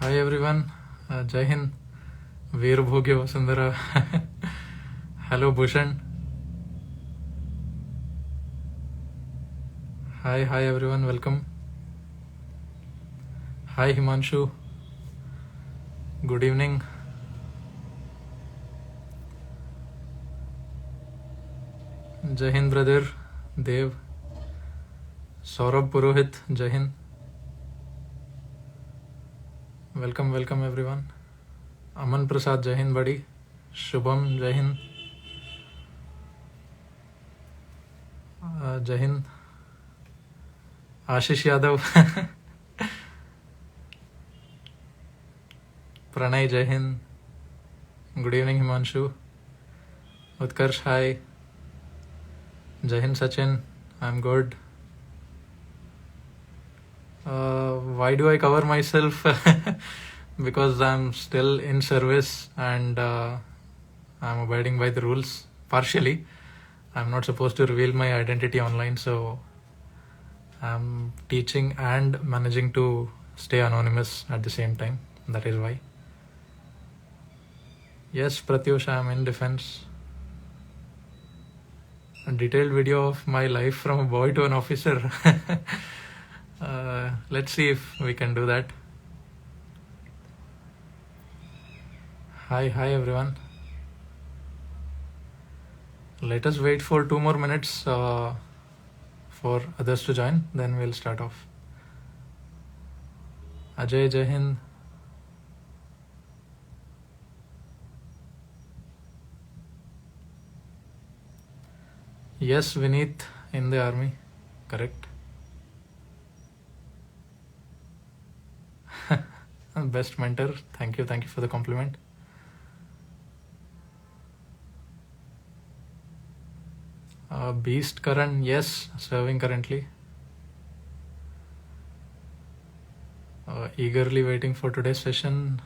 Hi everyone, Jai Hind, Veer Bhogya Vasundhara. Hello Bhushan. Hi everyone, welcome. Hi Himanshu, good evening. Jai Hind brother, Dev, Saurabh Purohit, Jai Hind. Welcome everyone. Aman Prasad, Jai Hind buddy. Shubham, Jai Hind. Jai Hind. Ashish Yadav. Pranay, Jai Hind. Good evening Himanshu. Utkarsh, hi. Jai Hind Sachin, I'm good. Why do I cover myself? Because I'm still in service and I'm abiding by the rules partially. I'm not supposed to reveal my identity online, so I'm teaching and managing to stay anonymous at the same time. That is why. Yes, Pratyush, I'm in defense. A detailed video of my life from a boy to an officer. Let's see if we can do that. Hi everyone. Let us wait for 2 more minutes for others to join, then we'll start off. Ajay, Jai Hind. Yes, Vineet, in the army, correct. Best mentor, thank you for the compliment. Beast Karan, yes, serving currently. Eagerly waiting for today's session.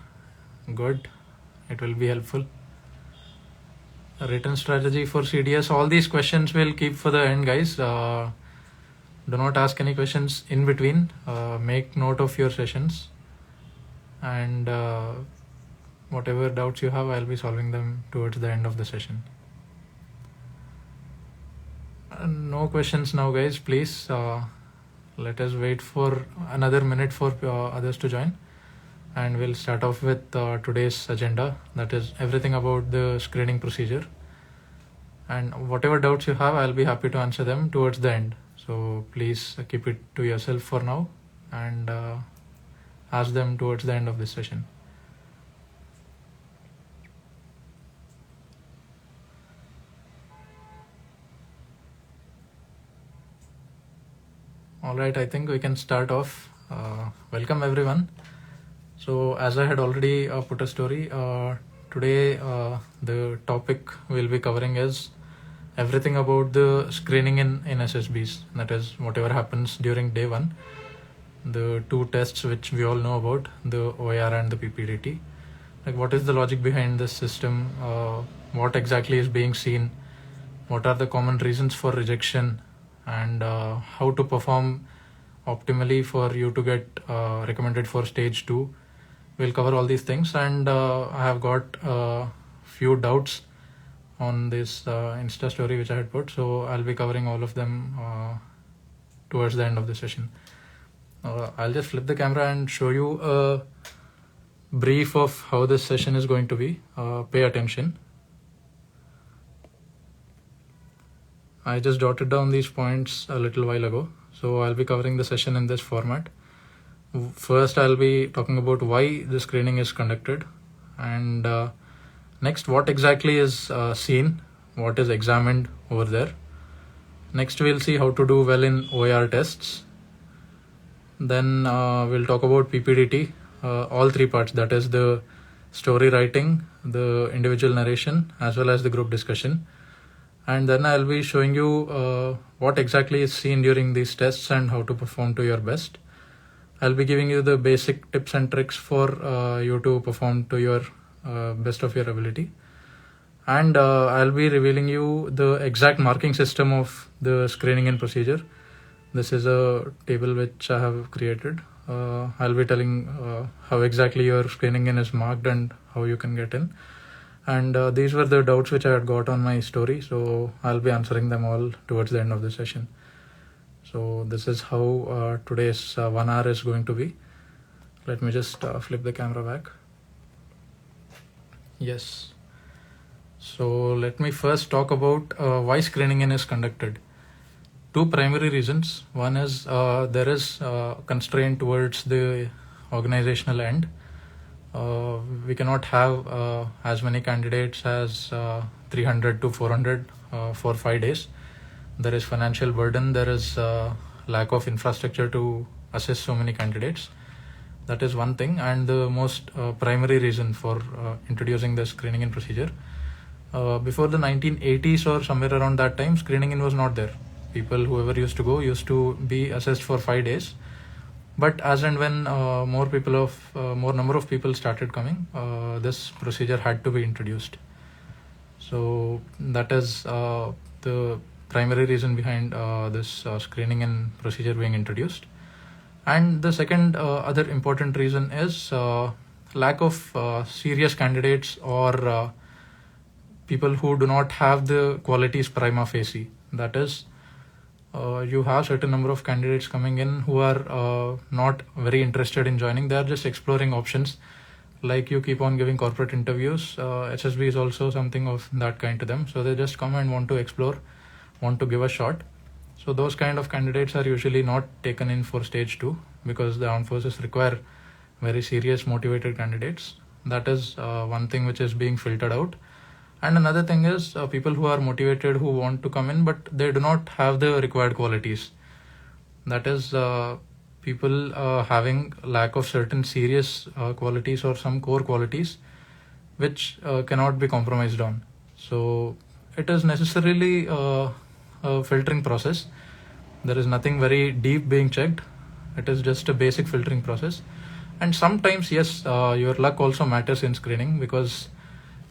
Good, it will be helpful. A written strategy for CDS, all these questions we'll keep for the end, guys. Do not ask any questions in between. Make note of your sessions, and whatever doubts you have, I'll be solving them towards the end of the session. No questions now, guys, please. Let us wait for another minute for others to join, and we'll start off with today's agenda, that is everything about the screening procedure, and whatever doubts you have, I'll be happy to answer them towards the end. So please keep it to yourself for now and ask them towards the end of this session. Alright, I think we can start off. Welcome everyone. So as I had already put a story, today the topic we'll be covering is everything about the screening in SSBs, that is whatever happens during day 1, the 2 tests which we all know about, the OER and the PPDT. Like what is the logic behind this system, what exactly is being seen, what are the common reasons for rejection, and how to perform optimally for you to get recommended for stage 2. We'll cover all these things, and I have got a few doubts on this Insta story which I had put, so I'll be covering all of them towards the end of the session. I'll just flip the camera and show you a brief of how this session is going to be. Pay attention. I just jotted down these points a little while ago, so I'll be covering the session in this format. First, I'll be talking about why the screening is conducted, and next, what exactly is seen, what is examined over there. Next, we'll see how to do well in OER tests. Then we'll talk about PPDT, all 3 parts, that is the story writing, the individual narration, as well as the group discussion. And then I'll be showing you what exactly is seen during these tests and how to perform to your best. I'll be giving you the basic tips and tricks for you to perform to your best of your ability. And I'll be revealing you the exact marking system of the screening and procedure. This is a table which I have created. I'll be telling how exactly your screening in is marked and how you can get in. And these were the doubts which I had got on my story, so I'll be answering them all towards the end of the session. So this is how today's 1 hour is going to be. Let me just flip the camera back. Yes. So let me first talk about why screening in is conducted. Two primary reasons. One is there is constraint towards the organizational end. We cannot have as many candidates as 300 to 400 for 5 days. There is financial burden. There is lack of infrastructure to assess so many candidates. That is one thing, and the most primary reason for introducing the screening in procedure. Before the 1980s or somewhere around that time, screening in was not there. People, whoever used to go, used to be assessed for 5 days. But as and when more number of people started coming, this procedure had to be introduced. So that is the primary reason behind this screening in procedure being introduced. And the second other important reason is lack of serious candidates or people who do not have the qualities prima facie. That is, you have certain number of candidates coming in who are not very interested in joining. They are just exploring options. Like you keep on giving corporate interviews, SSB is also something of that kind to them. So they just come and want to explore, want to give a shot. So those kind of candidates are usually not taken in for stage 2 because the armed forces require very serious motivated candidates. That is one thing which is being filtered out. And another thing is people who are motivated, who want to come in, but they do not have the required qualities. That is people having lack of certain serious qualities or some core qualities which cannot be compromised on. So it is necessarily a filtering process. There is nothing very deep being checked. It is just a basic filtering process. And sometimes, yes, your luck also matters in screening because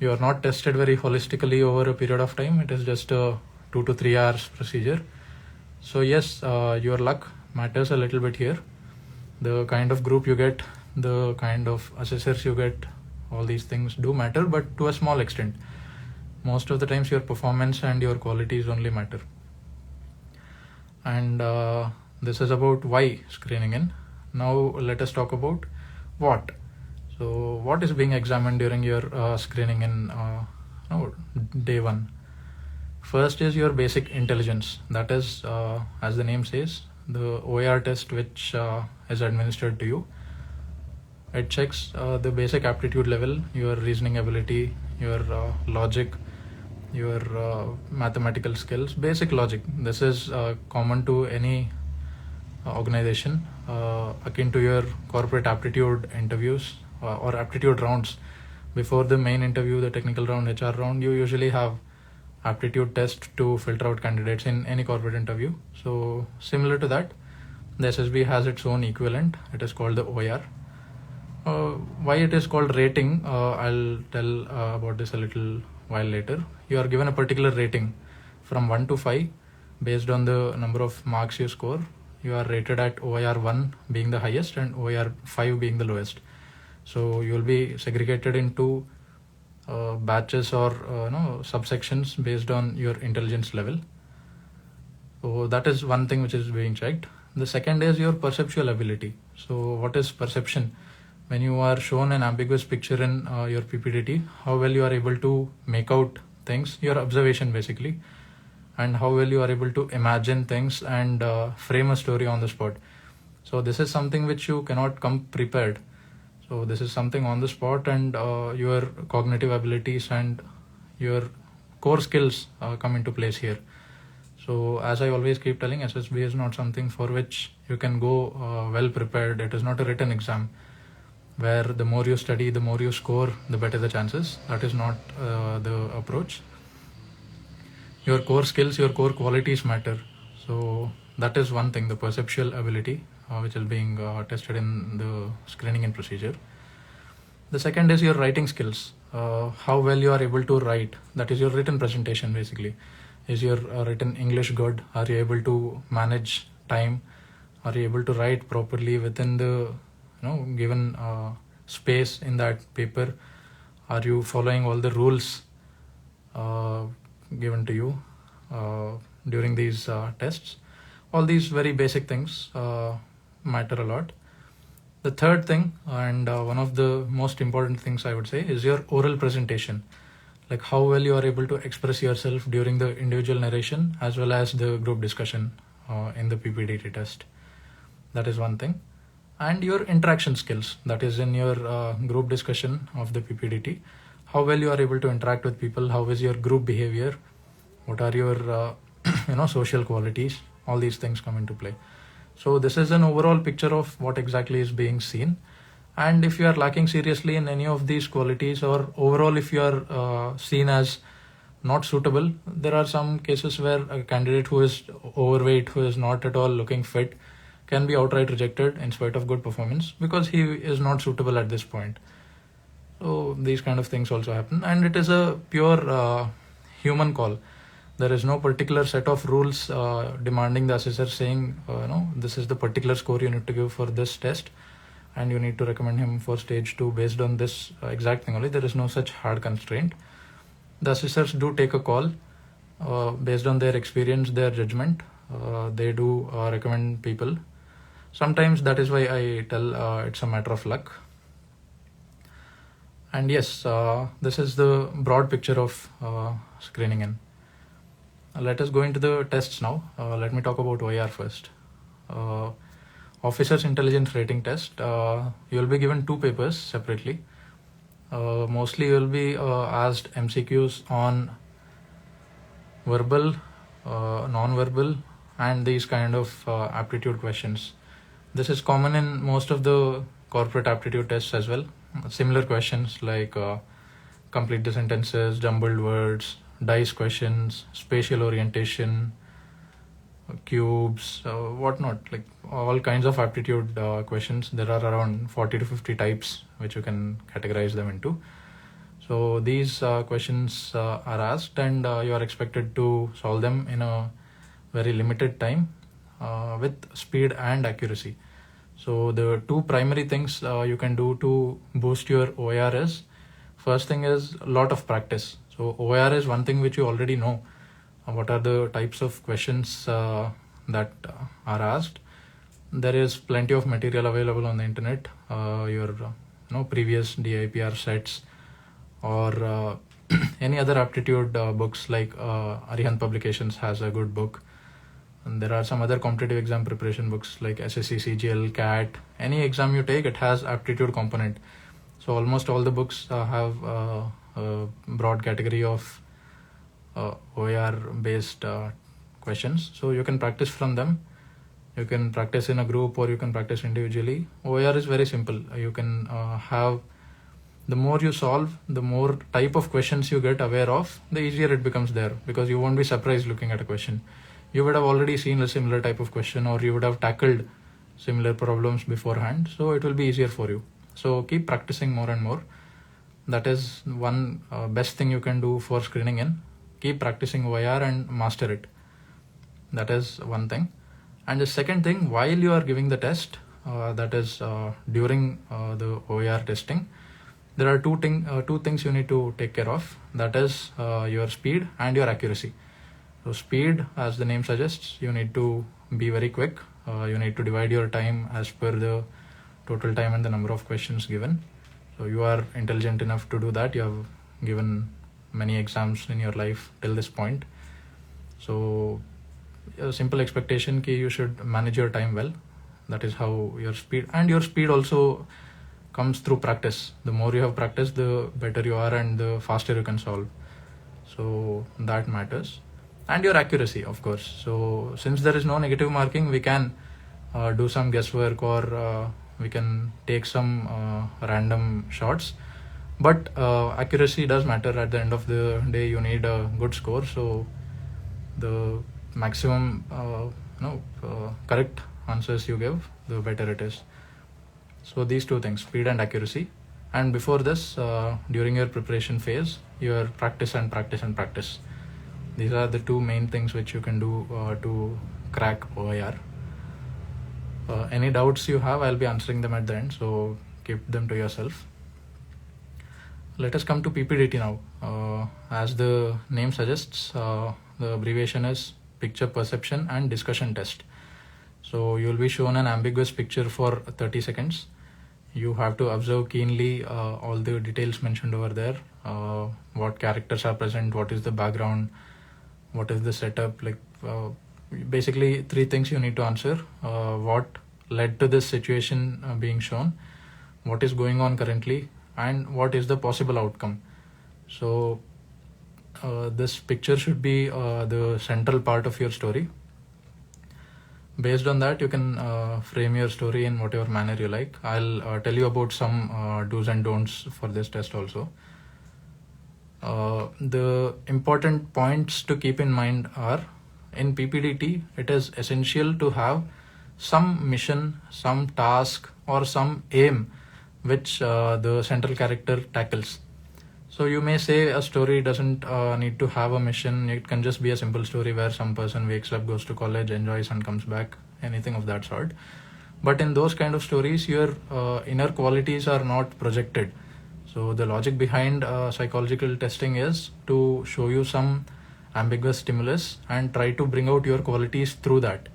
you are not tested very holistically over a period of time. It is just a 2 to 3 hours procedure. So yes, your luck matters a little bit here. The kind of group you get, the kind of assessors you get, all these things do matter, but to a small extent. Most of the times your performance and your qualities only matter. And this is about why screening in. Now let us talk about what. So what is being examined during your screening in day 1? First is your basic intelligence. That is, as the name says, the OER test which is administered to you. It checks the basic aptitude level, your reasoning ability, your logic, your mathematical skills, basic logic. This is common to any organization, akin to your corporate aptitude interviews or aptitude rounds. Before the main interview, the technical round, HR round, you usually have aptitude test to filter out candidates in any corporate interview. So similar to that, the SSB has its own equivalent. It is called the OER. Why it is called rating, I'll tell about this a little while later. You are given a particular rating from 1 to 5 based on the number of marks you score. You are rated at OER 1 being the highest and OER 5 being the lowest. So you will be segregated into batches or subsections based on your intelligence level. So that is one thing which is being checked. The second is your perceptual ability. So what is perception? When you are shown an ambiguous picture in your PPDT, how well you are able to make out things, your observation basically, and how well you are able to imagine things and frame a story on the spot. So this is something which you cannot come prepared. So this is something on the spot, and your cognitive abilities and your core skills come into place here. So as I always keep telling, SSB is not something for which you can go well prepared. It is not a written exam where the more you study, the more you score, the better the chances. That is not the approach. Your core skills, your core qualities matter. So that is one thing, the perceptual ability, which is being tested in the screening and procedure. The second is your writing skills. How well you are able to write. That is your written presentation basically. Is your written English good? Are you able to manage time? Are you able to write properly within the given space in that paper? Are you following all the rules given to you during these tests? All these very basic things matter a lot. The third thing, and one of the most important things I would say, is your oral presentation. Like how well you are able to express yourself during the individual narration as well as the group discussion in the PPDT test. That is one thing. And your interaction skills, that is in your group discussion of the PPDT. How well you are able to interact with people, how is your group behavior, what are your social qualities, all these things come into play. So this is an overall picture of what exactly is being seen. And if you are lacking seriously in any of these qualities, or overall if you are seen as not suitable, there are some cases where a candidate who is overweight, who is not at all looking fit, can be outright rejected in spite of good performance because he is not suitable at this point. So these kind of things also happen, and it is a pure human call. There is no particular set of rules demanding the assessor saying, this is the particular score you need to give for this test, and you need to recommend him for stage 2 based on this exact thing only. There is no such hard constraint. The assessors do take a call based on their experience, their judgment. They do recommend people. Sometimes that is why I tell it's a matter of luck. And yes, this is the broad picture of screening in. Let us go into the tests now. Let me talk about OER first. Officer's Intelligence Rating Test. You will be given 2 papers separately. Mostly you will be asked MCQs on verbal, non-verbal, and these kind of aptitude questions. This is common in most of the corporate aptitude tests as well. Similar questions like complete the sentences, jumbled words, dice questions, spatial orientation, cubes, whatnot, like all kinds of aptitude questions. There are around 40 to 50 types which you can categorize them into. So these questions are asked, and you are expected to solve them in a very limited time with speed and accuracy. So the 2 primary things you can do to boost your OER is, first thing is a lot of practice. So OER is one thing which you already know. What are the types of questions that are asked? There is plenty of material available on the internet. Your previous DIPR sets, or any other aptitude books like Arihant Publications has a good book. And there are some other competitive exam preparation books like SSC, CGL, CAT. Any exam you take, it has aptitude component. So almost all the books have a broad category of OER based questions. So you can practice from them. You can practice in a group or you can practice individually. OER is very simple. You can have, the more you solve, the more type of questions you get aware of, the easier it becomes there, because you won't be surprised looking at a question. You would have already seen a similar type of question, or you would have tackled similar problems beforehand. So it will be easier for you. So keep practicing more and more. That is one best thing you can do for screening in. Keep practicing OER and master it. That is one thing. And the second thing, while you are giving the test, that is during the OER testing, there are two things you need to take care of. That is your speed and your accuracy. So speed, as the name suggests, you need to be very quick. You need to divide your time as per the total time and the number of questions given. So you are intelligent enough to do that. You have given many exams in your life till this point. So a simple expectation ki you should manage your time well. That is how your speed also comes through practice. The more you have practiced, the better you are and the faster you can solve. So that matters. And your accuracy, of course. So since there is no negative marking, we can do some guesswork, or we can take some random shots. But accuracy does matter. At the end of the day, you need a good score. So the maximum correct answers you give, the better it is. So these 2 things, speed and accuracy. And before this, during your preparation phase, your practice and practice and practice. These are the 2 main things which you can do to crack OER. Any doubts you have, I'll be answering them at the end, so keep them to yourself. Let us come to PPDT now. As the name suggests, the abbreviation is Picture Perception and Discussion Test. So you will be shown an ambiguous picture for 30 seconds. You have to observe keenly all the details mentioned over there. What characters are present, what is the background, what is the setup, like basically 3 things you need to answer. What led to this situation being shown, what is going on currently, and what is the possible outcome. So this picture should be the central part of your story. Based on that, you can frame your story in whatever manner you like. I'll tell you about some do's and don'ts for this test also. The important points to keep in mind are, in PPDT, it is essential to have some mission, some task, or some aim which the central character tackles. So you may say a story doesn't need to have a mission. It can just be a simple story where some person wakes up, goes to college, enjoys and comes back, anything of that sort. But in those kind of stories, your inner qualities are not projected. So the logic behind psychological testing is to show you some ambiguous stimulus and try to bring out your qualities through that.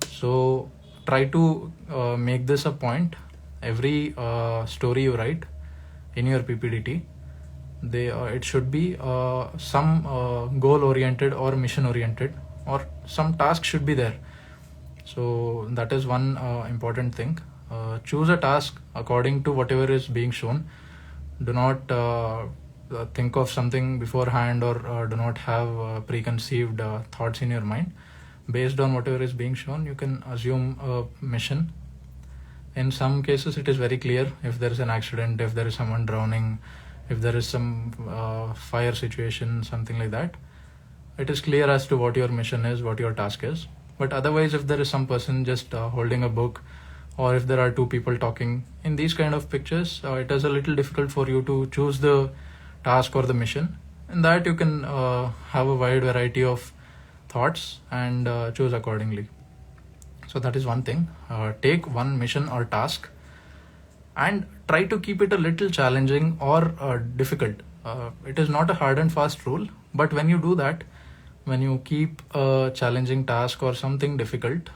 So try to make this a point. Every story you write in your PPDT, it should be some goal oriented or mission oriented, or some task should be there. So that is one important thing. Choose a task according to whatever is being shown. Do not think of something beforehand, or do not have preconceived thoughts in your mind. Based on whatever is being shown, you can assume a mission. In some cases, it is very clear. If there is an accident, if there is someone drowning, if there is some fire situation, something like that, it is clear as to what your mission is, what your task is. But otherwise, if there is some person just holding a book, or if there are 2 people talking, in these kind of pictures, it is a little difficult for you to choose the task or the mission. In that, you can have a wide variety of thoughts and choose accordingly. So that is one thing. Take one mission or task and try to keep it a little challenging or difficult. It is not a hard and fast rule, but when you do that, when you keep a challenging task or something difficult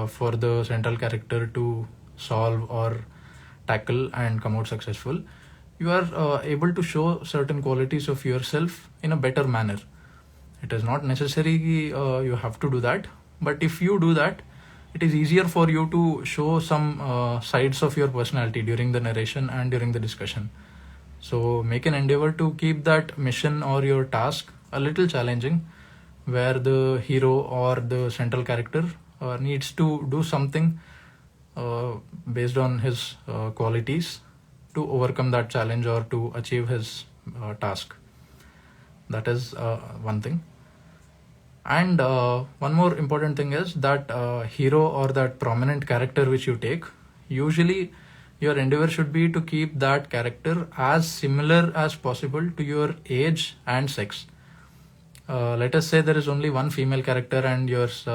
for the central character to solve or tackle and come out successful, you are able to show certain qualities of yourself in a better manner. It is not necessary you have to do that, but if you do that, it is easier for you to show some sides of your personality during the narration and during the discussion. So make an endeavor to keep that mission or your task a little challenging, where the hero or the central character needs to do something based on his qualities to overcome that challenge or to achieve his task. That is one thing. And one more important thing is that hero or that prominent character which you take, usually your endeavor should be to keep that character as similar as possible to your age and sex. Let us say there is only one female character and yours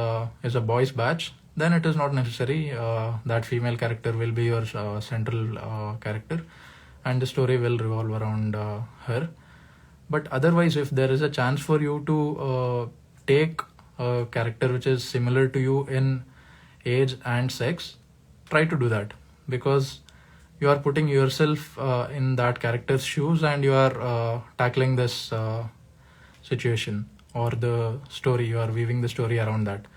is a boys batch, then it is not necessary. That female character will be your central character and the story will revolve around her. But otherwise, if there is a chance for you to take a character which is similar to you in age and sex, try to do that, because you are putting yourself in that character's shoes and you are tackling this situation or the story. You are weaving the story around that.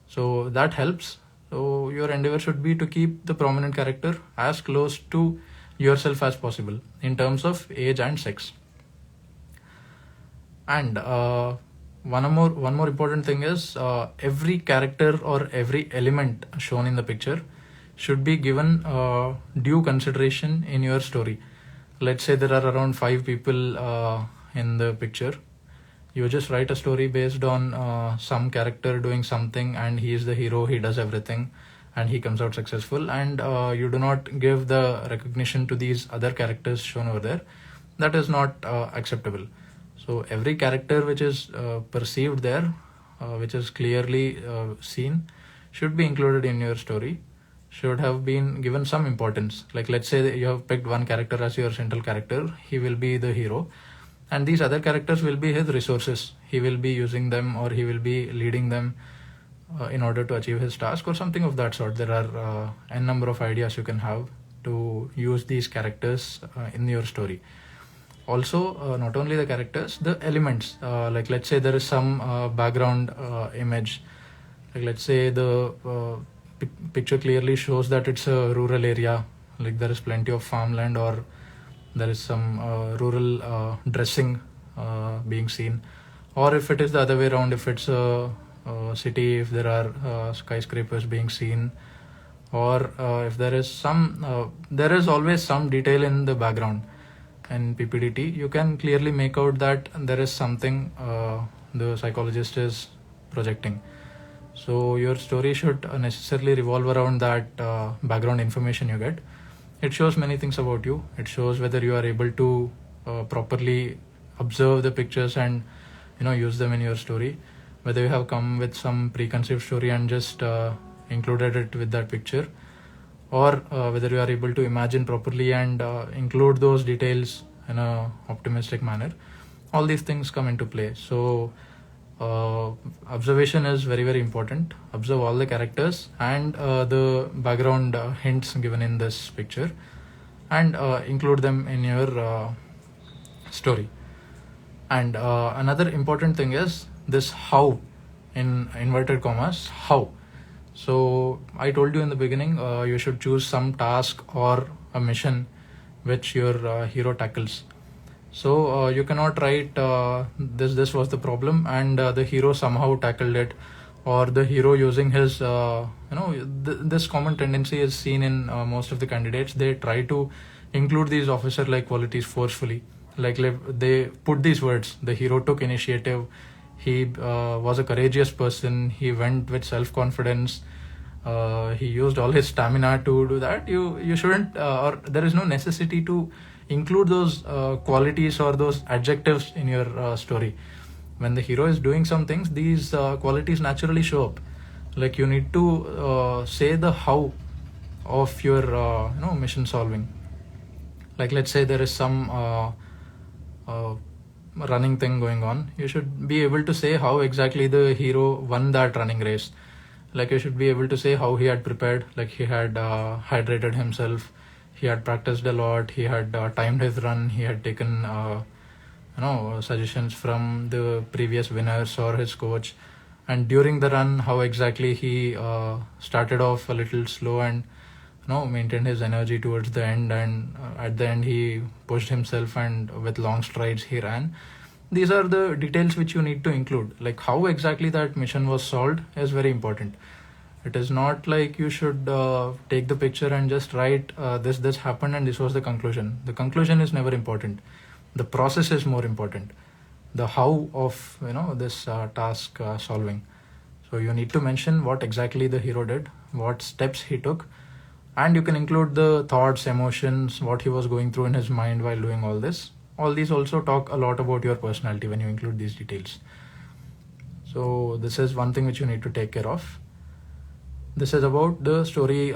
So that helps. So your endeavor should be to keep the prominent character as close to yourself as possible in terms of age and sex. And one more important thing is every character or every element shown in the picture should be given due consideration in your story. Let's say there are around 5 people in the picture. You just write a story based on some character doing something and he is the hero, he does everything and he comes out successful, and you do not give the recognition to these other characters shown over there. That is not acceptable. So every character which is perceived there, which is clearly seen, should be included in your story. should have been given some importance. Like let's say that you have picked one character as your central character, he will be the hero, and these other characters will be his resources. He will be using them, or he will be leading them in order to achieve his task or something of that sort. There are n number of ideas you can have to use these characters in your story. Also, not only the characters, the elements. Like let's say there is some background image. Like let's say the picture clearly shows that it's a rural area. Like there is plenty of farmland, or there is some rural dressing being seen. Or if it is the other way around, if it's a city, if there are skyscrapers being seen, or if there is some, there is always some detail in the background. In PPDT, you can clearly make out that there is something the psychologist is projecting. So your story should necessarily revolve around that background information you get. It shows many things about you. It shows whether you are able to properly observe the pictures and use them in your story, whether you have come with some preconceived story and just included it with that picture, or whether you are able to imagine properly and include those details in a optimistic manner. All these things come into play. So observation is very, very important. Observe all the characters and the background hints given in this picture, and include them in your story. And another important thing is this how, in inverted commas, how. So I told you in the beginning, you should choose some task or a mission which your hero tackles. So you cannot write this was the problem and the hero somehow tackled it, or the hero using his this common tendency is seen in most of the candidates. They try to include these officer like qualities forcefully. Like they put these words: the hero took initiative, he was a courageous person, he went with self-confidence, he used all his stamina to do that. You shouldn't, or there is no necessity to include those qualities or those adjectives in your story. When the hero is doing some things, these qualities naturally show up. Like you need to say the how of your mission solving. Like let's say there is some running thing going on. You should be able to say how exactly the hero won that running race. Like you should be able to say how he had prepared. Like he had hydrated himself, he had practiced a lot, he had timed his run, he had taken suggestions from the previous winners or his coach. And during the run, how exactly he started off a little slow and maintained his energy towards the end, and at the end he pushed himself and with long strides he ran. These are the details which you need to include. Like how exactly that mission was solved is very important. It is not like you should take the picture and just write this happened and this was the conclusion. The conclusion is never important. The process is more important. The how of this task solving. So you need to mention what exactly the hero did, what steps he took, and you can include the thoughts, emotions, what he was going through in his mind while doing all this. All these also talk a lot about your personality when you include these details. So this is one thing which you need to take care of. This is about the story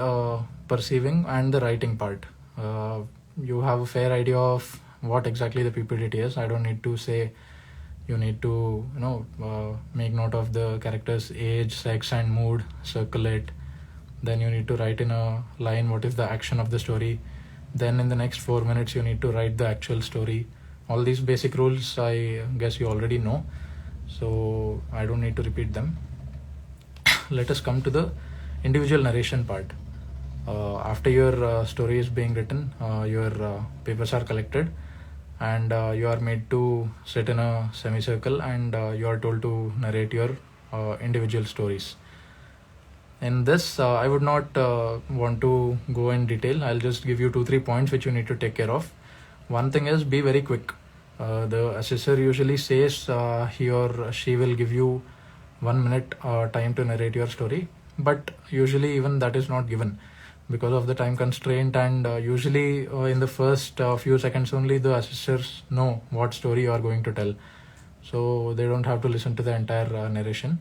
perceiving and the writing part. You have a fair idea of what exactly the PPDT is. I don't need to say. You need to make note of the character's age, sex and mood, circle it. Then you need to write in a line what is the action of the story. Then in the next 4 minutes you need to write the actual story. All these basic rules I guess you already know, so I don't need to repeat them. Let us come to the individual narration part. After your story is being written, your papers are collected, and you are made to sit in a semicircle, and you are told to narrate your individual stories. In this, I would not want to go in detail. I'll just give you 2-3 points which you need to take care of. One thing is, be very quick. The assessor usually says he or she will give you 1 minute time to narrate your story, but usually even that is not given because of the time constraint, and usually in the first few seconds only the assessors know what story you are going to tell, so they don't have to listen to the entire narration.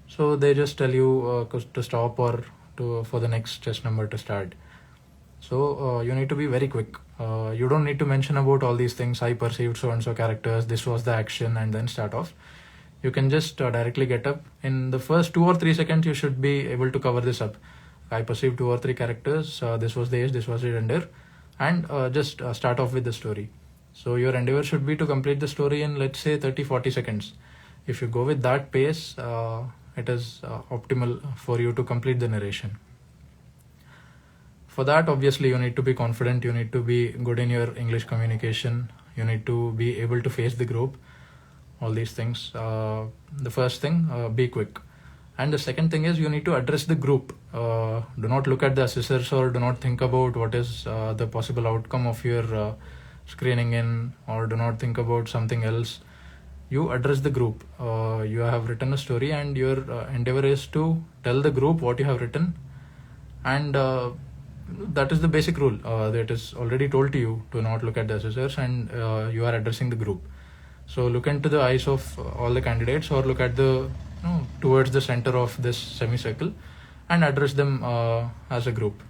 So they just tell you to stop or for the next chess number to start. So you need to be very quick. You don't need to mention about all these things. I perceived so and so characters. This was the action, and then start off. You can just directly get up. In the first 2 or 3 seconds, you should be able to cover this up. I perceived 2 or 3 characters. This was the age. This was the gender, and just start off with the story. So your endeavor should be to complete the story in, let's say, 30-40 seconds. If you go with that pace, it is optimal for you to complete the narration. For that, obviously, you need to be confident. You need to be good in your English communication. You need to be able to face the group. All these things. The first thing, be quick. And the second thing is you need to address the group. Do not look at the assessors or do not think about what is the possible outcome of your screening in, or do not think about something else. You address the group. You have written a story, and your endeavor is to tell the group what you have written, and that is the basic rule that is already told to you, to not look at the assessors, and you are addressing the group. So look into the eyes of all the candidates, or look at the towards the center of this semicircle, and address them as a group.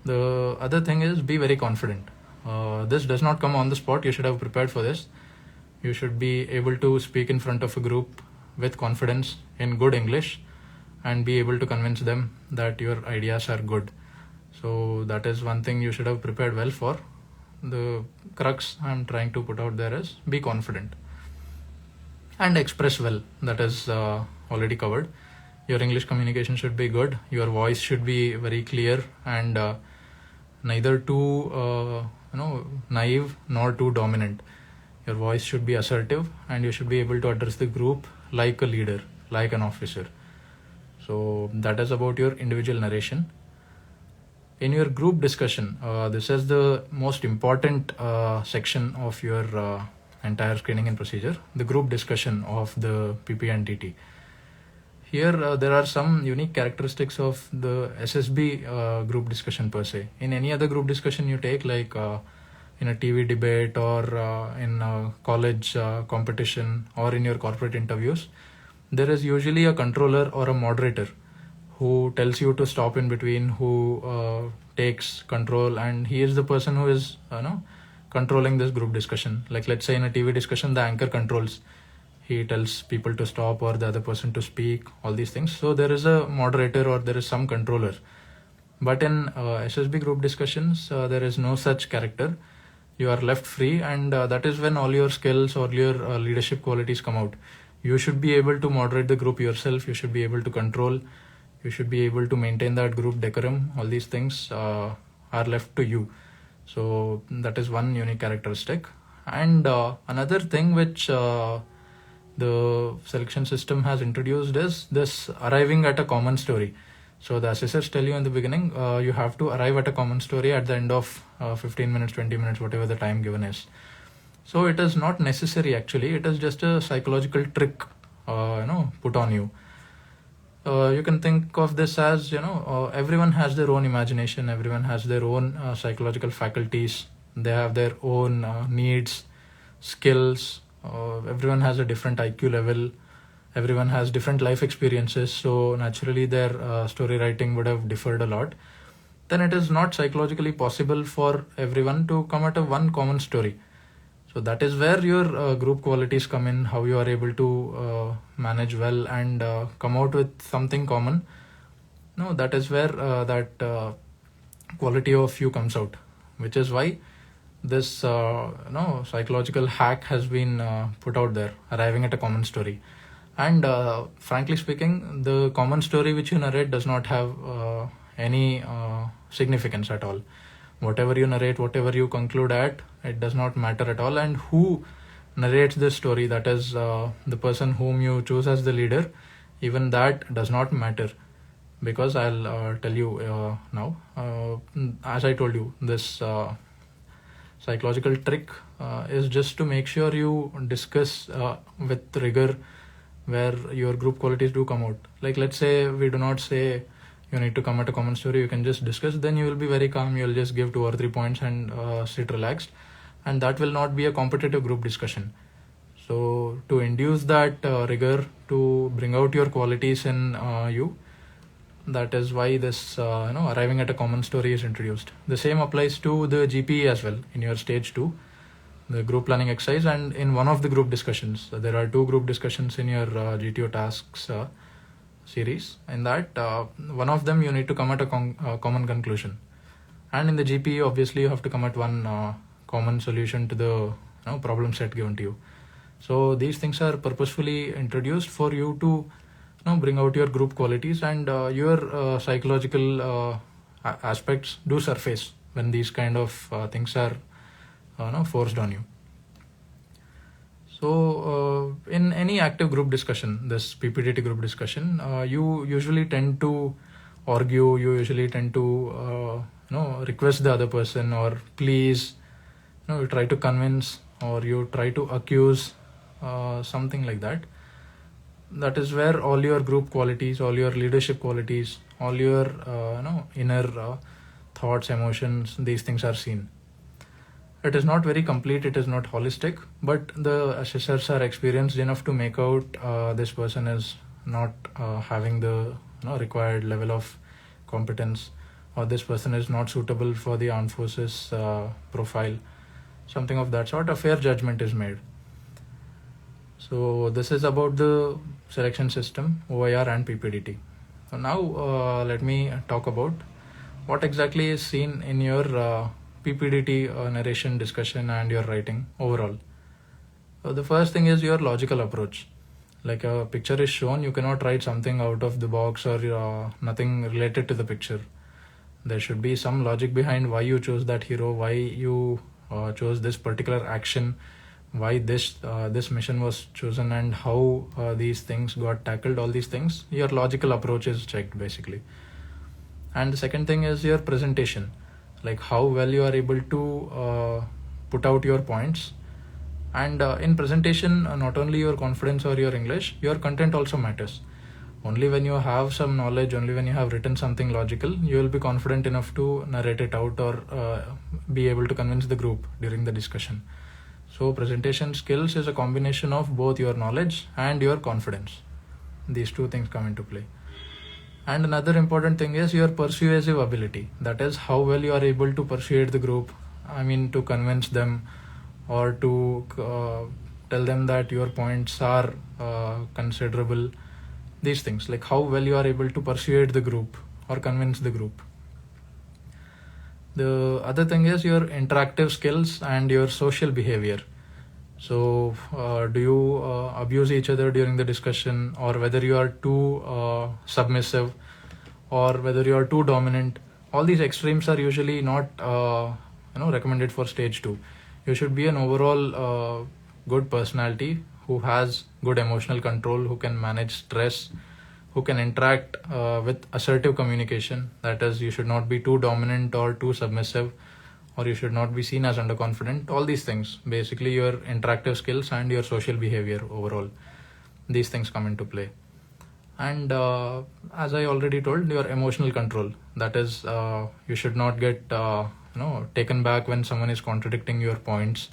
The other thing is be very confident. This does not come on the spot. You should have prepared for this. You should be able to speak in front of a group with confidence in good English, and be able to convince them that your ideas are good. So that is one thing you should have prepared well for. The crux I'm trying to put out there is be confident and express well. That is already covered. Your English communication should be good. Your voice should be very clear, and neither too naive nor too dominant. Your voice should be assertive, and you should be able to address the group like a leader, like an officer. So that is about your individual narration. In your group discussion, this is the most important section of your entire screening and procedure, the group discussion of the PPDT. Here there are some unique characteristics of the SSB group discussion per se. In any other group discussion you take, like in a TV debate, or in a college competition, or in your corporate interviews, there is usually a controller or a moderator who tells you to stop in between, who takes control, and he is the person who is controlling this group discussion. Like, let's say in a TV discussion, the anchor controls. He tells people to stop, or the other person to speak, all these things. So there is a moderator, or there is some controller. But in SSB group discussions, there is no such character. You are left free, and that is when all your skills or your leadership qualities come out. You should be able to moderate the group yourself. You should be able to control. You should be able to maintain that group decorum. All these things are left to you. So that is one unique characteristic. And another thing which the selection system has introduced is this arriving at a common story. So the assessors tell you in the beginning, you have to arrive at a common story at the end of 15 minutes, 20 minutes, whatever the time given is. So it is not necessary actually. It is just a psychological trick, put on you. You can think of this as, everyone has their own imagination. Everyone has their own psychological faculties. They have their own needs, skills. Everyone has a different IQ level. Everyone has different life experiences. So naturally their story writing would have differed a lot. Then it is not psychologically possible for everyone to come at a one common story. So that is where your group qualities come in, how you are able to manage well and come out with something common. No, that is where that quality of you comes out, which is why this psychological hack has been put out there, arriving at a common story. And frankly speaking, the common story which you narrate does not have any significance at all. Whatever you narrate, whatever you conclude at, it does not matter at all. And who narrates this story, that is the person whom you choose as the leader, even that does not matter. Because I'll tell you now, as I told you, this psychological trick is just to make sure you discuss with rigor where your group qualities do come out. Like, let's say we do not say you need to come at a common story, you can just discuss, then you will be very calm, you'll just give 2 or 3 points and sit relaxed, and that will not be a competitive group discussion. So to induce that rigor, to bring out your qualities in you, That is why this arriving at a common story is introduced. The same applies to the GPE as well in your stage 2, the group planning exercise, and in one of the group discussions. There are 2 group discussions in your GTO tasks series. In that, one of them you need to come at a common conclusion, and in the GPE obviously you have to come at one common solution to the problem set given to you. So these things are purposefully introduced for you to bring out your group qualities, and your psychological aspects do surface when these kind of things are forced on you. So in any active group discussion, this PPDT group discussion, you usually tend to argue, you usually tend to request the other person, or please, you try to convince, or you try to accuse, something like that. That is where all your group qualities, all your leadership qualities, all your inner thoughts, emotions, these things are seen. It is not very complete, it is not holistic, but the assessors are experienced enough to make out this person is not having the required level of competence, or this person is not suitable for the armed forces profile, something of that sort. A fair judgment is made. So this is about the selection system, OIR and PPDT. So now let me talk about what exactly is seen in your PPDT narration, discussion, and your writing overall. So the first thing is your logical approach. Like a picture is shown, you cannot write something out of the box or nothing related to the picture. There should be some logic behind why you chose that hero, why you chose this particular action, why this mission was chosen, and how these things got tackled. All these things, your logical approach is checked basically. And the second thing is your presentation, like how well you are able to put out your points. And in presentation, not only your confidence or your English, your content also matters. Only when you have some knowledge, only when you have written something logical, you will be confident enough to narrate it out, or be able to convince the group during the discussion. So presentation skills is a combination of both your knowledge and your confidence. These 2 things come into play. And another important thing is your persuasive ability. That is how well you are able to persuade the group, to convince them, or to tell them that your points are considerable. These things, like how well you are able to persuade the group or convince the group. The other thing is your interactive skills and your social behavior. So do you abuse each other during the discussion, or whether you are too submissive, or whether you are too dominant. All these extremes are usually not recommended for stage 2. You should be an overall good personality who has good emotional control, who can manage stress, who can interact with assertive communication. That is, you should not be too dominant or too submissive, or you should not be seen as underconfident. All these things, basically your interactive skills and your social behavior overall, these things come into play. And as I already told, your emotional control. That is, you should not get taken back when someone is contradicting your points,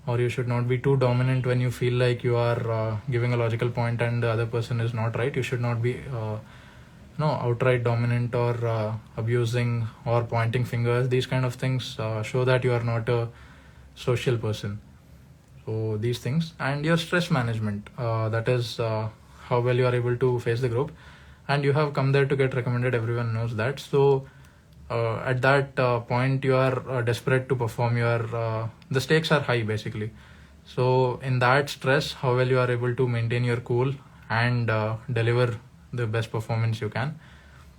or you should not be too dominant when you feel like you are giving a logical point and the other person is not right. You should not be outright dominant, or abusing or pointing fingers. These kind of things show that you are not a social person. So these things. And your stress management, that is how well you are able to face the group. And you have come there to get recommended, everyone knows that. So at that point you are desperate to perform. The stakes are high basically. So in that stress, how well you are able to maintain your cool and deliver the best performance you can.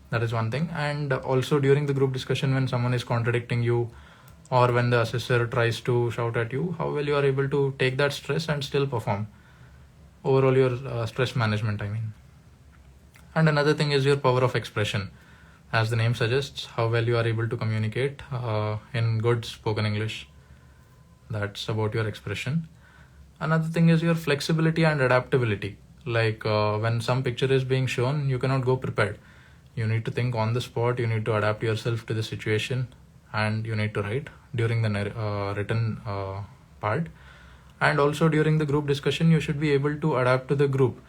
That is one thing. And also during the group discussion, when someone is contradicting you, or when the assessor tries to shout at you, how well you are able to take that stress and still perform. Overall your stress management, And another thing is your power of expression. As the name suggests, how well you are able to communicate in good spoken English. That's about your expression. Another thing is your flexibility and adaptability. Like when some picture is being shown, you cannot go prepared. You need to think on the spot, you need to adapt yourself to the situation, and you need to write during the written part. And also during the group discussion, you should be able to adapt to the group.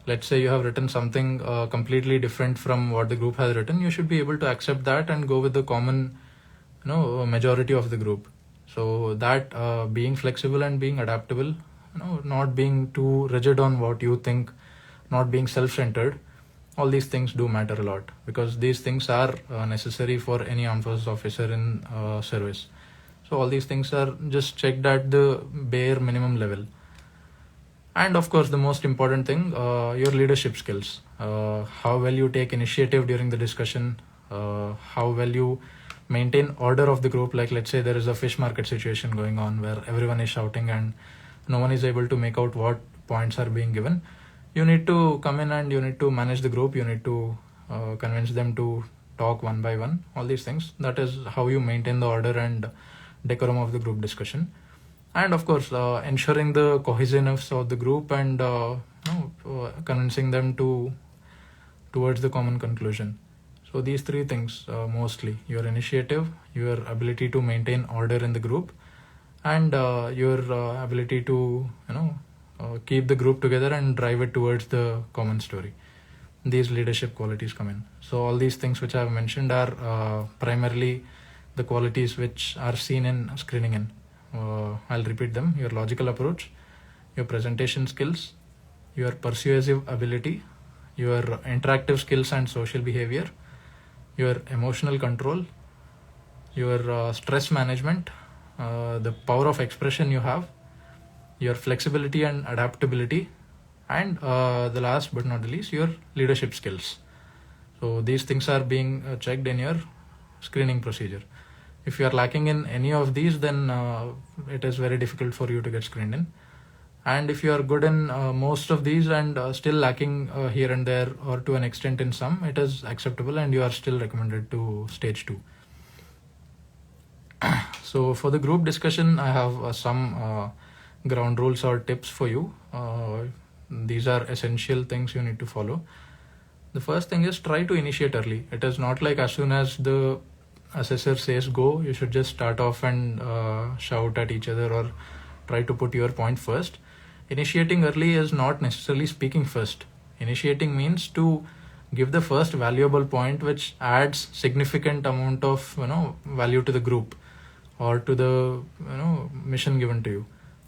let's say you have written something completely different from what the group has written, you should be able to accept that and go with the common majority of the group. So that being flexible and being adaptable, not being too rigid on what you think, not being self-centered, all these things do matter a lot, because these things are necessary for any armed forces officer in service. So all these things are just checked at the bare minimum level. And of course, the most important thing, your leadership skills, how well you take initiative during the discussion, how well you maintain order of the group. Like, let's say there is a fish market situation going on where everyone is shouting and no one is able to make out what points are being given. You need to come in and you need to manage the group. You need to convince them to talk one by one, all these things. That is how you maintain the order and decorum of the group discussion. And of course, ensuring the cohesiveness of the group and convincing them towards the common conclusion. So these three things, mostly your initiative, your ability to maintain order in the group, and your ability to keep the group together and drive it towards the common story. These leadership qualities come in. So all these things which I have mentioned are primarily the qualities which are seen in screening in. I'll repeat them: your logical approach, your presentation skills, your persuasive ability, your interactive skills and social behavior, your emotional control, your stress management, the power of expression you have, your flexibility and adaptability, and the last but not the least, your leadership skills. So these things are being checked in your screening procedure. If you are lacking in any of these, then it is very difficult for you to get screened in. And if you are good in most of these and still lacking here and there or to an extent in some, it is acceptable and you are still recommended to stage 2. So for the group discussion, I have some ground rules or tips for you. These are essential things you need to follow. The first thing is, try to initiate early. It is not like as soon as the assessor says go, you should just start off and shout at each other or try to put your point first. Initiating early is not necessarily speaking first. Initiating means to give the first valuable point which adds significant amount of value to the group or to the mission given to you.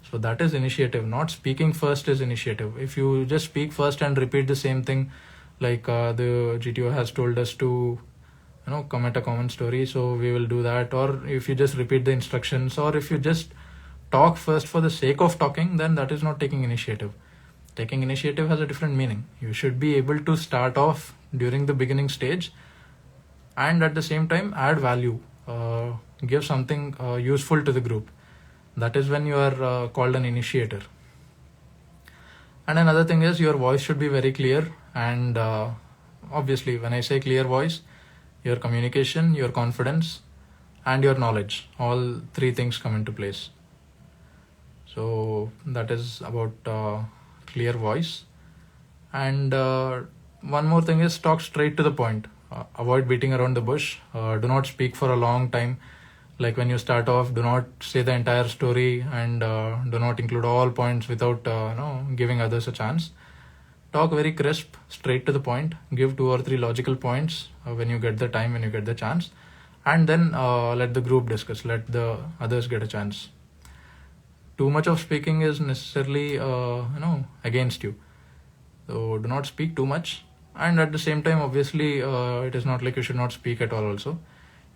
So that is initiative. Not speaking first is initiative. If you just speak first and repeat the same thing, like the GTO has told us to come at a common story, so we will do that. Or if you just repeat the instructions, or if you just talk first for the sake of talking, then that is not taking initiative. Taking initiative has a different meaning. You should be able to start off during the beginning stage and at the same time add value, give something useful to the group. That is when you are called an initiator. And another thing is, your voice should be very clear. And obviously, when I say clear voice, your communication, your confidence, and your knowledge, all three things come into place. So that is about clear voice. And one more thing is, talk straight to the point. Avoid beating around the bush. Do not speak for a long time. Like when you start off, do not say the entire story and do not include all points without giving others a chance. Talk very crisp, straight to the point. Give 2 or 3 logical points when you get the time, when you get the chance. And then let the group discuss, let the others get a chance. Too much of speaking is necessarily against you. So do not speak too much. And at the same time, obviously, it is not like you should not speak at all also.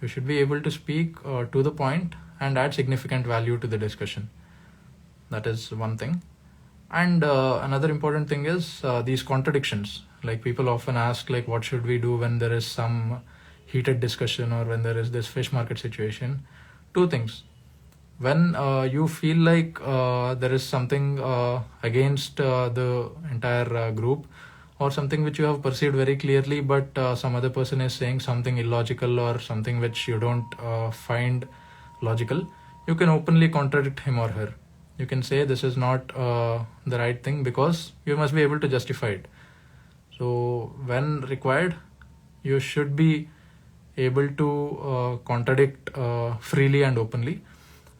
You should be able to speak to the point and add significant value to the discussion. That is one thing. And another important thing is these contradictions. Like people often ask, like, what should we do when there is some heated discussion or when there is this fish market situation? 2 things. When you feel like there is something against the entire group, or something which you have perceived very clearly, but some other person is saying something illogical or something which you don't find logical, you can openly contradict him or her. You can say this is not the right thing, because you must be able to justify it. So when required, you should be able to contradict freely and openly.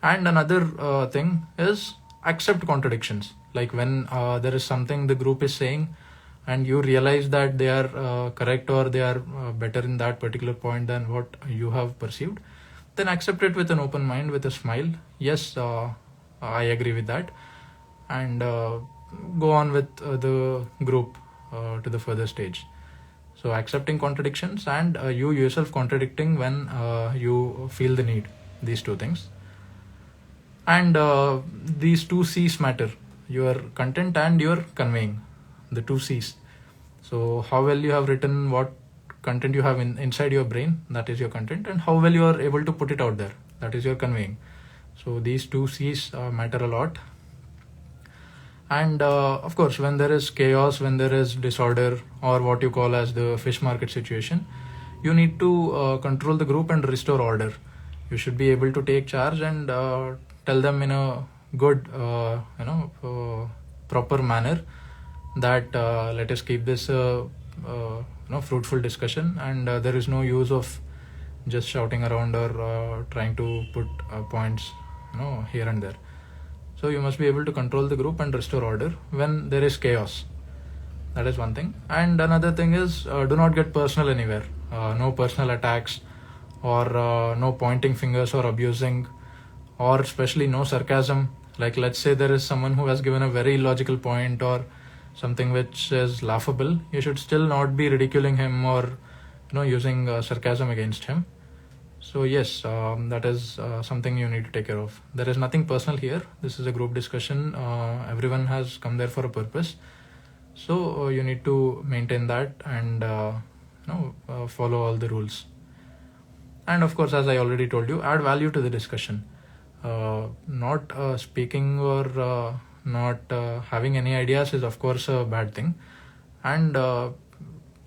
And another thing is, accept contradictions. Like when there is something the group is saying, and you realize that they are correct, or they are better in that particular point than what you have perceived, then accept it with an open mind, with a smile. Yes, I agree with that, and go on with the group to the further stage. So accepting contradictions, and you yourself contradicting when you feel the need, these two things. And these two C's matter: your content and your conveying, the two C's. So how well you have written, what content you have inside your brain, that is your content, and how well you are able to put it out there, that is your conveying. So these two C's matter a lot. And of course, when there is chaos, when there is disorder, or what you call as the fish market situation, you need to control the group and restore order. You should be able to take charge and tell them in a good, proper manner that let us keep this fruitful discussion, and there is no use of just shouting around or trying to put points here and there. So you must be able to control the group and restore order when there is chaos. That is one thing. And another thing is, do not get personal anywhere. No personal attacks, or no pointing fingers or abusing, or especially no sarcasm. Like, let's say there is someone who has given a very illogical point or something which is laughable. You should still not be ridiculing him or using sarcasm against him. So yes, that is something you need to take care of. There is nothing personal here. This is a group discussion. Everyone has come there for a purpose. So you need to maintain that and follow all the rules. And of course, as I already told you, add value to the discussion. Not speaking or not having any ideas is of course a bad thing. And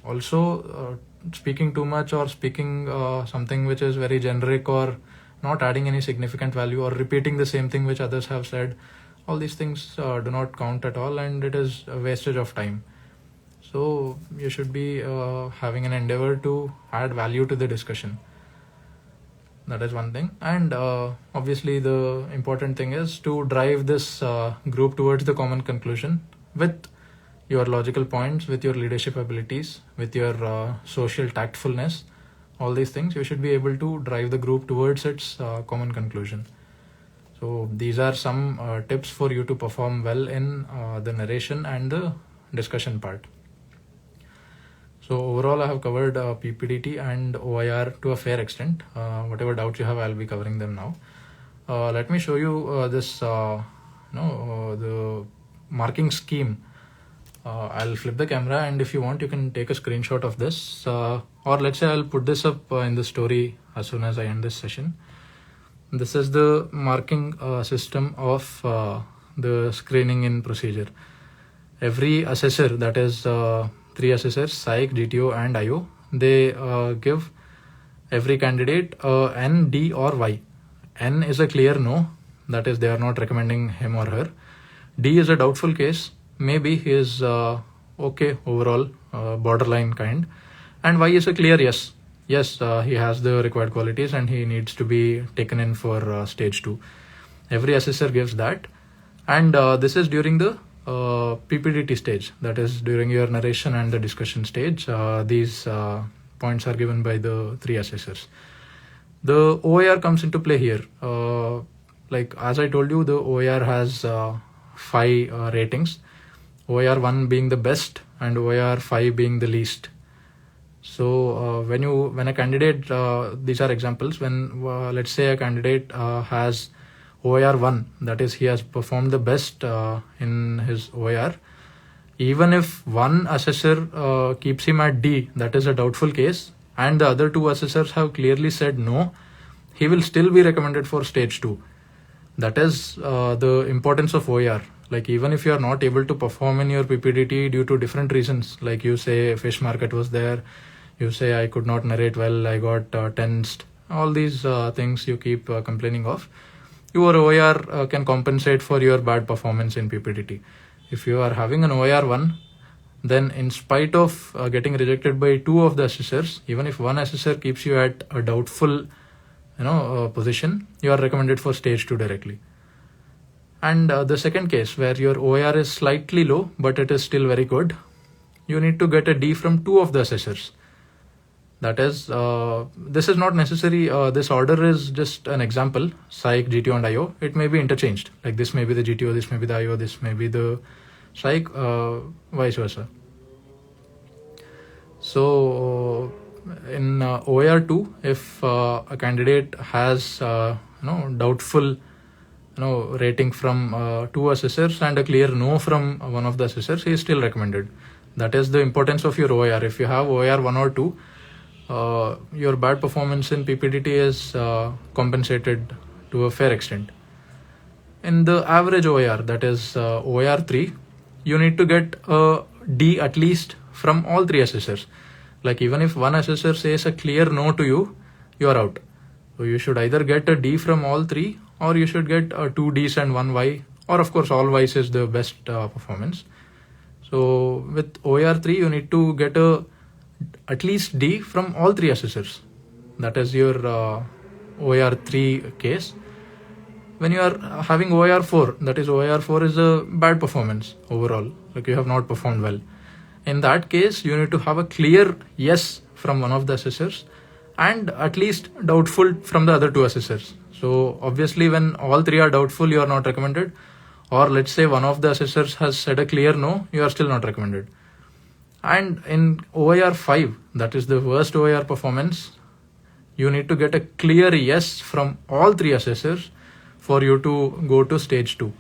also speaking too much, or speaking something which is very generic, or not adding any significant value, or repeating the same thing which others have said, all these things do not count at all, and it is a wastage of time. So you should be having an endeavor to add value to the discussion. That is one thing. And obviously the important thing is to drive this group towards the common conclusion with your logical points, with your leadership abilities, with your social tactfulness. All these things, you should be able to drive the group towards its common conclusion. So these are some tips for you to perform well in the narration and the discussion part. So overall, I have covered PPDT and OIR to a fair extent. Whatever doubts you have, I'll be covering them now. Let me show you this, the marking scheme. I'll flip the camera, and if you want, you can take a screenshot of this, or let's say I'll put this up in the story as soon as I end this session. This is the marking system of the screening in procedure. Every assessor, that is 3 assessors, Psych, GTO and IO, they give every candidate N, D or Y. N is a clear no, that is they are not recommending him or her. D is a doubtful case, maybe he is okay overall, borderline kind. And Y is a clear yes. Yes, he has the required qualities and he needs to be taken in for stage 2. Every assessor gives that. And this is during the PPDT stage, that is during your narration and the discussion stage. These points are given by the 3 assessors. The OIR comes into play here. Like as I told you, the OIR has 5 ratings. OIR 1 being the best and OIR 5 being the least. So when a candidate, these are examples, when let's say a candidate has OIR 1, that is he has performed the best in his OIR. Even if one assessor keeps him at D, that is a doubtful case, and the other 2 assessors have clearly said no, he will still be recommended for stage 2. That is the importance of OIR. Like even if you are not able to perform in your PPDT due to different reasons, like you say fish market was there, you say I could not narrate well, I got tensed, all these things you keep complaining of, your OIR can compensate for your bad performance in PPDT. If you are having an OIR 1, then in spite of getting rejected by 2 of the assessors, even if one assessor keeps you at a doubtful position, you are recommended for stage 2 directly. And the second case where your OIR is slightly low but it is still very good, you need to get a D from 2 of the assessors. That is, this is not necessary. This order is just an example, psych, GTO and IO. It may be interchanged. Like this may be the GTO, this may be the IO, this may be the psych, vice versa. So in OER2, if a candidate has doubtful rating from 2 assessors and a clear no from one of the assessors, he is still recommended. That is the importance of your OER. If you have OER 1 or 2, your bad performance in PPDT is compensated to a fair extent. In the average OER, that is OER 3, you need to get a D at least from all 3 assessors. Like even if one assessor says a clear no to you, you are out. So you should either get a D from all 3, or you should get 2 Ds and 1 Y, or of course all Ys is the best performance. So with OER 3, you need to get at least D from all 3 assessors. That is your OER 3 case. When you are having OER 4, that is OER 4 is a bad performance overall, like you have not performed well. In that case, you need to have a clear yes from one of the assessors and at least doubtful from the other 2 assessors. So obviously when all 3 are doubtful, you are not recommended. Or let's say one of the assessors has said a clear no, you are still not recommended. And in OER 5, that is the worst OER performance, you need to get a clear yes from all 3 assessors for you to go to stage 2.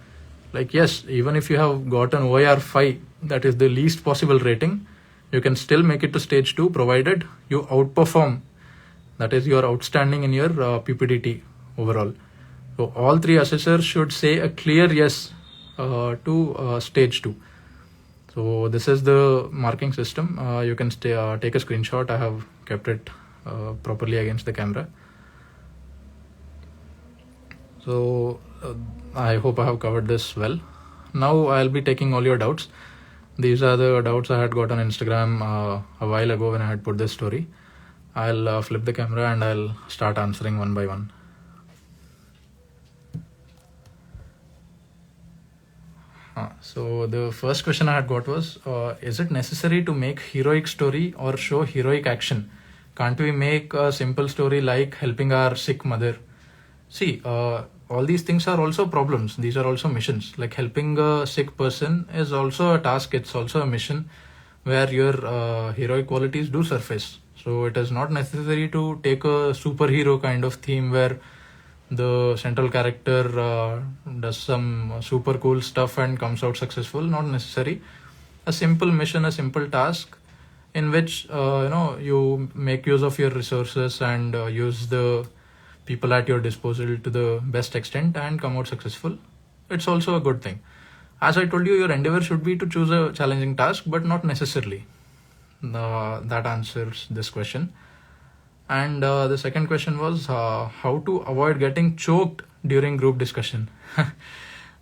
Like yes, even if you have got an OER 5, that is the least possible rating, you can still make it to stage 2 provided you outperform. That is, you are outstanding in your PPDT overall. So all 3 assessors should say a clear yes to stage 2. So this is the marking system. You can take a screenshot. I have kept it properly against the camera. So I hope I have covered this well. Now I'll be taking all your doubts. These are the doubts I had got on Instagram a while ago when I had put this story. I'll flip the camera and I'll start answering one by one. So the first question I had got was, is it necessary to make heroic story or show heroic action? Can't we make a simple story like helping our sick mother? See, all these things are also problems. These are also missions. Like helping a sick person is also a task. It's also a mission where your heroic qualities do surface. So it is not necessary to take a superhero kind of theme where the central character does some super cool stuff and comes out successful. Not necessary. A simple mission, a simple task in which you make use of your resources and use the people at your disposal to the best extent and come out successful. It's also a good thing. As I told you, your endeavor should be to choose a challenging task, but not necessarily. That answers this question. And the second question was how to avoid getting choked during group discussion.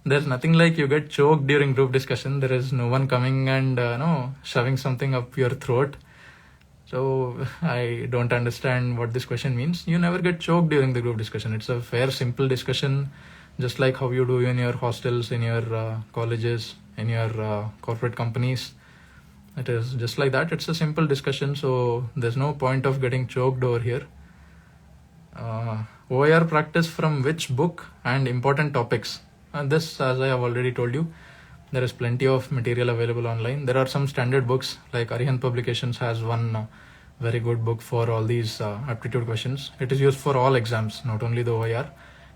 There's nothing like you get choked during group discussion. There is no one coming and shoving something up your throat. So I don't understand what this question means. You never get choked during the group discussion. It's a fair, simple discussion, just like how you do in your hostels, in your colleges, in your corporate companies. It is just like that. It's a simple discussion, so there's no point of getting choked over here. OER practice from which book and important topics? And this, as I have already told you, there is plenty of material available online. There are some standard books, like Arihant Publications has one very good book for all these aptitude questions. It is used for all exams, not only the OER.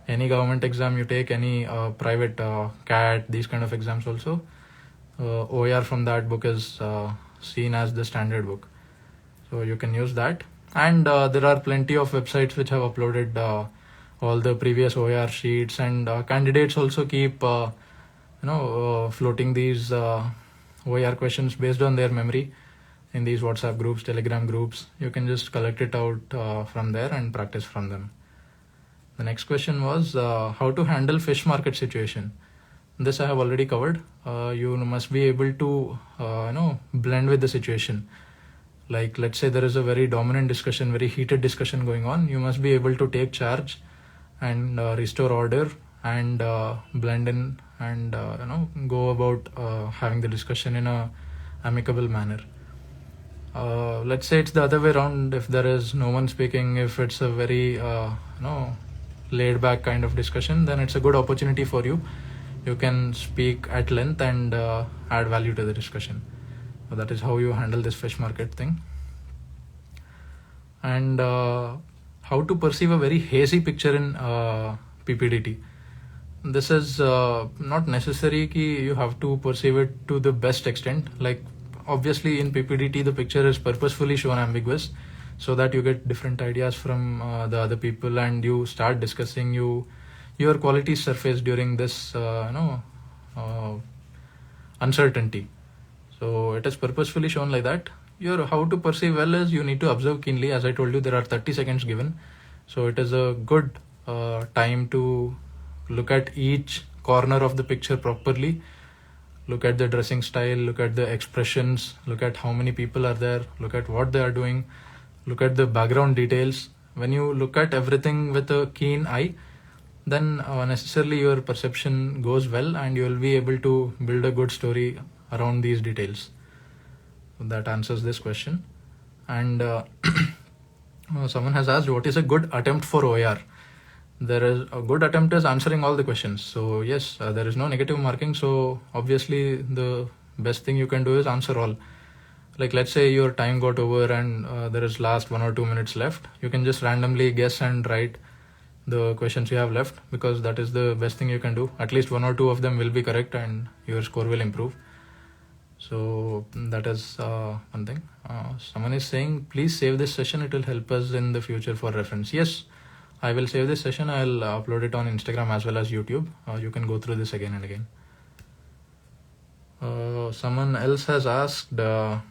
Any government exam you take, any private CAT, these kind of exams also, OER from that book is seen as the standard book. So you can use that. And there are plenty of websites which have uploaded all the previous OER sheets, and candidates also keep floating these OER questions based on their memory in these WhatsApp groups, Telegram groups. You can just collect it out from there and practice from them. The next question was how to handle fish market situation. This I have already covered. You must be able to blend with the situation. Like let's say there is a very dominant discussion, very heated discussion going on. You must be able to take charge and restore order and blend in and go about having the discussion in a amicable manner. Let's say it's the other way around. If there is no one speaking, if it's a very laid back kind of discussion, then it's a good opportunity for you. You can speak at length and add value to the discussion. So that is how you handle this fish market thing. And how to perceive a very hazy picture in PPDT. This is not necessary ki you have to perceive it to the best extent. Like obviously in PPDT the picture is purposefully shown ambiguous so that you get different ideas from the other people and you start discussing your qualities surface during this uncertainty. So it is purposefully shown like that. Your how to perceive well is you need to observe keenly. As I told you, there are 30 seconds given. So it is a good time to look at each corner of the picture properly. Look at the dressing style, look at the expressions, look at how many people are there, look at what they are doing, look at the background details. When you look at everything with a keen eye, then necessarily your perception goes well and you will be able to build a good story around these details. So that answers this question. And someone has asked, what is a good attempt for OER? There is a good attempt is answering all the questions. So yes, there is no negative marking. So obviously the best thing you can do is answer all. Like let's say your time got over and there is last 1 or 2 minutes left. You can just randomly guess and write the questions you have left, because that is the best thing you can do. At least 1 or 2 of them will be correct and your score will improve. So that is one thing. Someone is saying, please save this session. It will help us in the future for reference. Yes, I will save this session. I'll upload it on Instagram as well as YouTube. You can go through this again and again. Someone else has asked, OER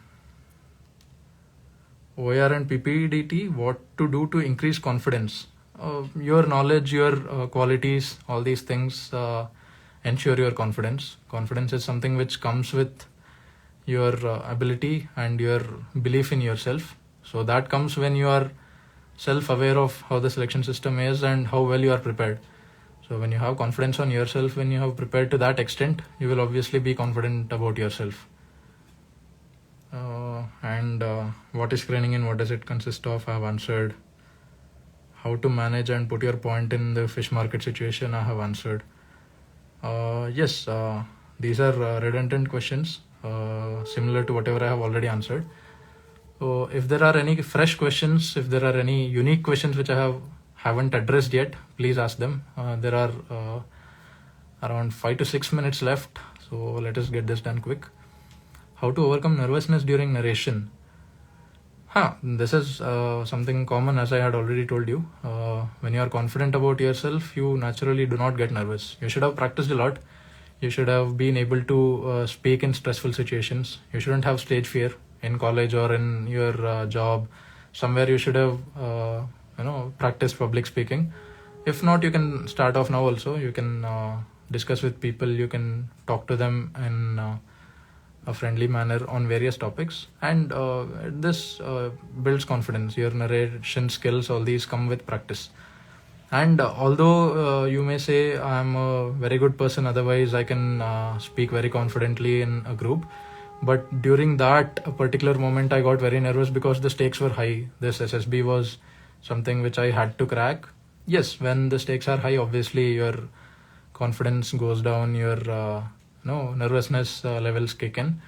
and PPDT, what to do to increase confidence? Your knowledge, your qualities, all these things ensure your confidence. Confidence is something which comes with your ability and your belief in yourself. So that comes when you are self-aware of how the selection system is and how well you are prepared. So when you have confidence on yourself, when you have prepared to that extent, you will obviously be confident about yourself. And what is screening and what does it consist of? I have answered. How to manage and put your point in the fish market situation, I have answered. Yes, these are redundant questions, similar to whatever I have already answered. So if there are any fresh questions, if there are any unique questions which I haven't addressed yet, please ask them. There are around 5 to 6 minutes left, so let us get this done quick. How to overcome nervousness during narration? This is something common, as I had already told you. When you are confident about yourself, you naturally do not get nervous. You should have practiced a lot. You should have been able to speak in stressful situations. You shouldn't have stage fear in college or in your job. Somewhere you should have practiced public speaking. If not, you can start off now also. You can discuss with people. You can talk to them in a friendly manner on various topics, and this builds confidence. Your narration skills, all these come with practice. And although you may say I'm a very good person, otherwise I can speak very confidently in a group, but during that particular moment I got very nervous because the stakes were high. This SSB was something which I had to crack. Yes, when the stakes are high, obviously your confidence goes down, your nervousness levels kick in.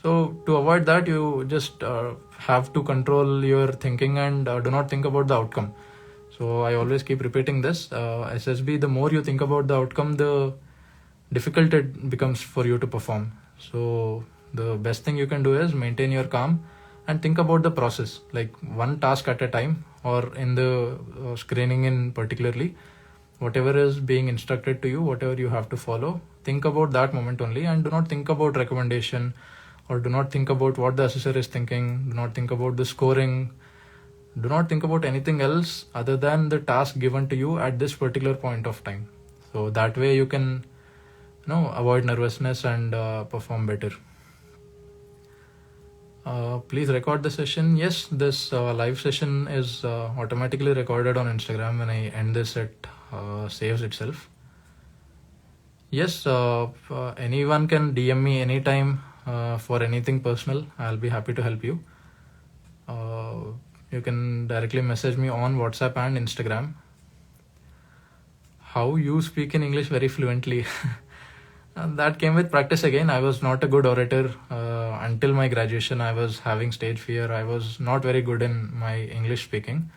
So to avoid that, you just have to control your thinking and do not think about the outcome. So I always keep repeating this. SSB, the more you think about the outcome, the difficult it becomes for you to perform. So the best thing you can do is maintain your calm and think about the process, like one task at a time, or in the screening in particularly, whatever is being instructed to you, whatever you have to follow, think about that moment only, and do not think about recommendation, or do not think about what the assessor is thinking, do not think about the scoring, do not think about anything else other than the task given to you at this particular point of time. So that way you can avoid nervousness and perform better. Please record the session. Yes, this live session is automatically recorded on Instagram. When I end this, it saves itself. Yes, anyone can DM me anytime for anything personal. I'll be happy to help you. you can directly message me on WhatsApp and Instagram. How you speak in English very fluently? And that came with practice again. I was not a good orator until my graduation. I was having stage fear. I was not very good in my English speaking.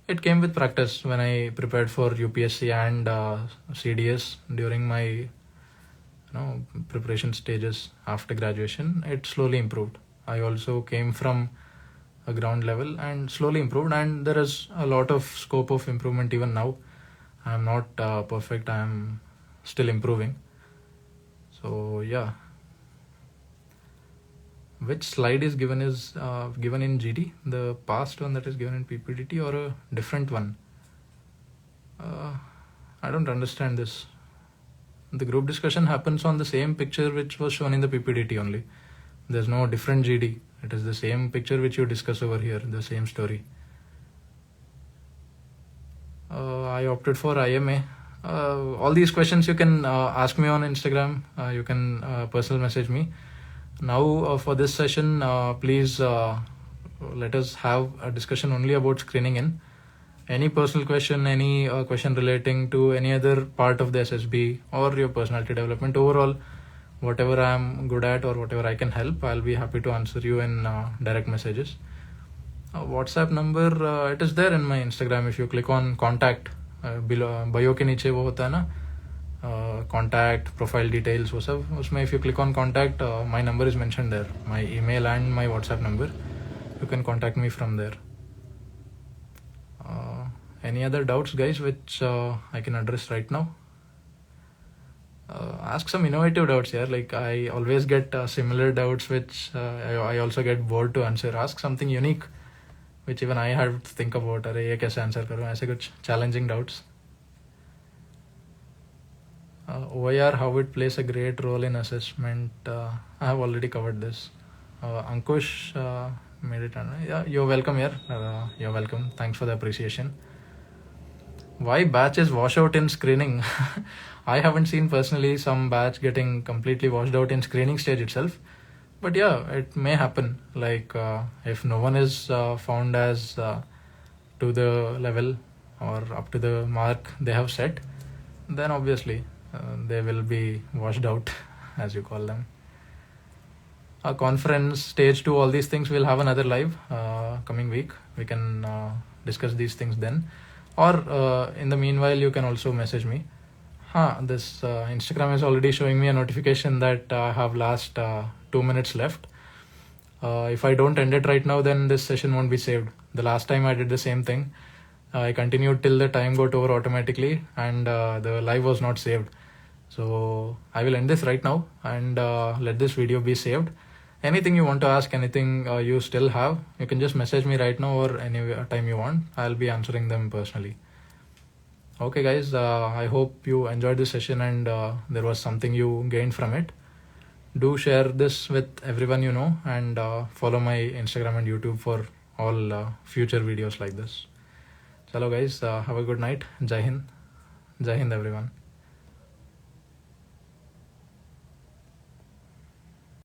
It came with practice when I prepared for UPSC and CDS during my preparation stages after graduation. It slowly improved. I also came from a ground level and slowly improved, and there is a lot of scope of improvement even now. I am not perfect. I am still improving. So yeah, which slide is given in GD? The past one that is given in PPDT or a different one? I don't understand this. The group discussion happens on the same picture which was shown in the PPDT only. There's no different GD. It is the same picture which you discuss over here, the same story. I opted for IMA. All these questions you can ask me on Instagram. You can personal message me. Now for this session, please let us have a discussion only about screening in. Any personal question, any question relating to any other part of the SSB or your personality development overall, whatever I am good at or whatever I can help, I'll be happy to answer you in direct messages. WhatsApp number, it is there in my Instagram. If you click on contact, below bio के नीचे वो होता है ना contact, profile details वो सब, उसमें if you click on contact, my number is mentioned there, my email and my WhatsApp number. You can contact me from there. Any other doubts, guys, which I can address right now? Ask some innovative doubts here. Like I always get similar doubts which I also get bored to answer. Ask something unique which even I had to think about. अरे ये कैसे answer करूँ, ऐसे कुछ challenging doubts. OIR, how it plays a great role in assessment. I have already covered this. Ankush made it. Yeah, you're welcome here. You're welcome. Thanks for the appreciation. Why batches wash out in screening? I haven't seen personally some batch getting completely washed out in screening stage itself. But yeah, it may happen. Like if no one is found as to the level or up to the mark they have set, then obviously they will be washed out, as you call them. A conference, stage 2, all these things we'll have another live coming week. We can discuss these things then. Or in the meanwhile, you can also message me. This Instagram is already showing me a notification that I have last 2 minutes left. If I don't end it right now, then this session won't be saved. The last time I did the same thing. I continued till the time got over automatically and the live was not saved. So I will end this right now and let this video be saved. Anything you want to ask, anything you still have, you can just message me right now or any time you want. I'll be answering them personally. Okay guys, I hope you enjoyed this session and there was something you gained from it. Do share this with everyone you know and follow my Instagram and YouTube for all future videos like this. Chalo guys, have a good night. Jai Hind. Jai Hind everyone.